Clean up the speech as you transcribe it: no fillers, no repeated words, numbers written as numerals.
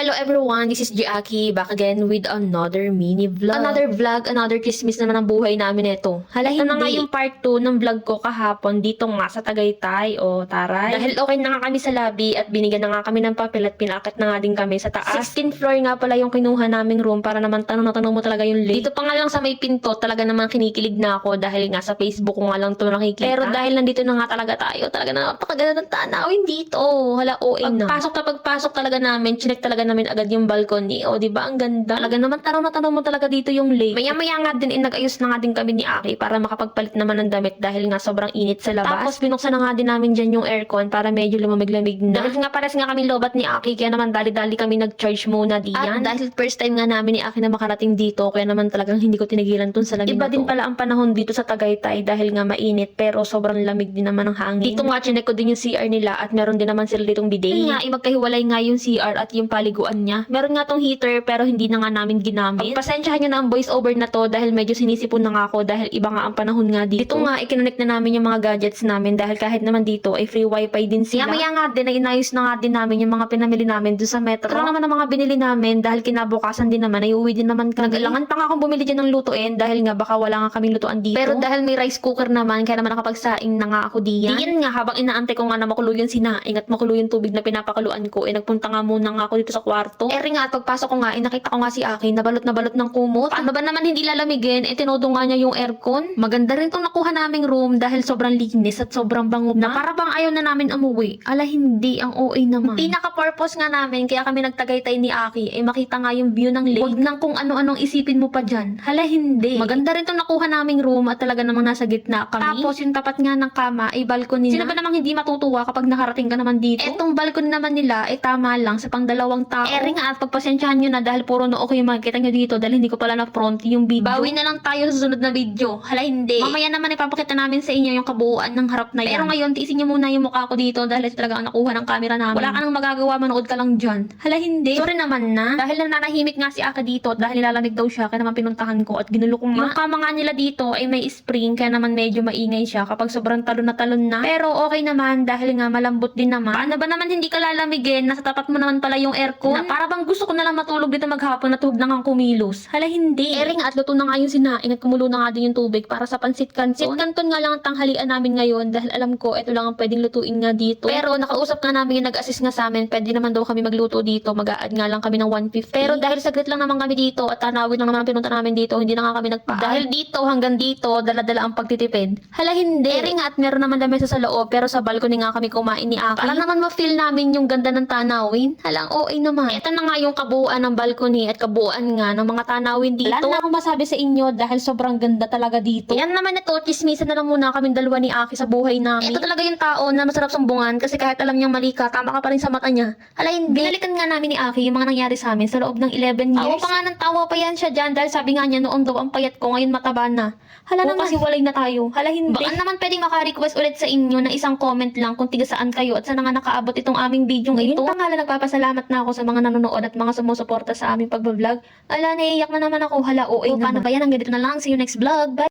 Hello everyone, this is Jiaki back again with another mini vlog. Another chismis naman ang buhay namin ito. Hala, ito na nga yung part 2 ng vlog ko kahapon dito nga sa Tagaytay o Taray. Dahil okay na nga kami sa lobby at binigyan na nga kami ng papel at pinakit na nga din kami sa taas. 16th floor nga pala yung kinuha naming room para naman tanong na tanong mo talaga yung link. Dito pa nga lang sa may pinto talaga naman kinikilig na ako dahil nga sa Facebook ko nga lang ito nakikita. Pero dahil nandito na nga talaga tayo, talaga na napakaganda ng tanawin dito. Hala, OA na. Pagpasok talaga namin, chinek talaga namin agad yung balcony. O, di ba? Ang ganda. Talaga naman, tanong mo talaga dito yung lake. Maya-maya nga din, nag-ayos na nga din kami ni Aki para makapagpalit naman ng damit dahil nga sobrang init sa labas. Tapos, binuksan na nga din namin dyan yung aircon para medyo lumamig-lamig na. Dahil nga pares nga kami lobat ni Aki, kaya naman dali-dali kami nag-charge muna diyan. At dahil first time nga namin ni Aki na makarating dito, kaya naman talagang hindi ko tinigilan tun sa lamig. Iba din pala ang panahon dito sa Tagaytay dahil nga mainit, pero sobrang lamig din naman ng hangin. Dito nga, chinek ko din yung CR nila at meron din naman sila ditong bidet. Nga, magkahiwalay nga yung CR at yung paliguan niya. Meron nga tong heater pero hindi na nga namin ginamit. Pasensyahan nyo na ang voice over na to dahil medyo sinisipon na nga ako dahil iba nga ang panahon nga dito. Dito nga, ikinonect na namin yung mga gadgets namin dahil kahit naman dito ay free wifi din sila. Maya nga din, ay inayos na nga din namin yung mga pinamili namin doon sa metro. Ito naman ang mga binili namin dahil kinabukasan din naman ay uwi din naman kami. Nag-alangan pa nga akong bumili dyan ng lutuin dahil nga baka wala nga kaming lutuan dito. Pero dahil may rice cooker naman, kaya naman nakapagsaing na nga ako diyan. Diyan nga, habang inaantay ko nga na makulo yung sinaing at makulo yung tubig na pinapakaluan ko, nagpunta nga muna nga ako dito sa kwarto. Nga, at pagpasok ko nga, nakita ko nga si Aki, nabalot na balot ng kumot. Paano ba naman hindi lalamigin? Tinodo nga niya yung aircon. Maganda rin tong nakuha naming room dahil sobrang linis at sobrang bango na. Para bang ayaw na namin umuwi. Ala, hindi. Ang OA naman. Pinaka-purpose nga namin, kaya kami nagtagaytay ni Aki, makita nga yung view ng lake. Huwag nang kung ano-anong isipin mo pa dyan. Hala, hindi. Maganda rin tong nakuha naming room at talaga namang nasa gitna kami. Tapos, yung tapat nga ng kama ay balcony na. Sino ba namang hindi matutuwa kapag nakarating ka naman dito? Etong balcony naman nila ay tama lang sa pang-dalawang tao. Nga, at pagpasensyahan nyo na dahil puro noo ko yung makikita nyo dito dahil hindi ko pala na-front yung video. Bawi na lang tayo sa susunod na video. Hala, hindi. Mamaya naman ipapakita namin sa inyo yung kabuuan ng harap na yan. Pero ngayon, tiisin nyo muna yung mukha ko dito dahil ito talaga ang nakuha ng camera namin. Wala ka nang magagawa, manood ka lang dyan. Hala, hindi. Sorry naman na. Dahil nananahimik nga si Aka dito dahil nilalamig daw siya kaya naman pinuntahan ko at ginulo ko nga. Yung kama nga nila dito ay may spring kaya naman medyo maingay siya kapag sobrang talon na. Pero okay naman dahil nga malambot din naman. Paano ba naman hindi ka lalamigin? Nasa tapat mo naman pala yung aircon. Na para bang gusto ko na lang matulog dito maghapon at huwag na nga kumilos. Hala, hindi. Nga, at luto na nga yung sinaing at kumulo na nga din yung tubig para sa pansit canton. Pansit canton nga lang ang tanghalian namin ngayon dahil alam ko ito lang ang pwedeng lutuin nga dito. Pero nakausap nga namin yung nag-assist nga sa amin, pwede naman daw kami magluto dito, mag-a-add nga lang kami ng 150. Pero dahil saglit lang naman kami dito at tanawin lang naman pinunta namin dito, hindi na nga kami nagpa-add. Dahil dito hanggang dito, dala-dala ang pagtitipid. Hala, hindi. Nga, at meron naman lamesa sa loob pero sa balcony nga kami kumain ni Aki. Para naman ma-feel namin yung ganda ng tanawin. Halang OA naman. Ito na nga yung kabuuan ng balcony at kabuuan nga ng mga tanawin dito. Wala na akong masabi sa inyo dahil sobrang ganda talaga dito. Yan naman ito, chismisan na lang muna kaming dalawa ni Aki sa buhay namin. Ito talaga yung tao na masarap sumbungan kasi kahit alam niyang mali ka, tama ka pa rin sa mata niya. Hala, hindi. Binalikan nga namin ni Aki yung mga nangyari sa amin sa loob ng 11 years. Tawa pa nga ng tawa pa yan siya dyan dahil sabi nga niya noon daw ang payat ko, ngayon mataba na. Hala naman. Kasi walay na tayo. Hala, hindi. Baka naman pwedeng maka-request ulit sa inyo na isang comment lang kung tiga saan kayo at sana nga nakaabot itong aming video ngayon. Ito nga lang, nagpapasalamat na ako sa mga nanonood at mga sumusuporta sa aming pag-vlog. Ala, naiiyak na naman ako. Hala, OA naman. Paano ba yan? Hanggang dito na lang. See you next vlog. Bye!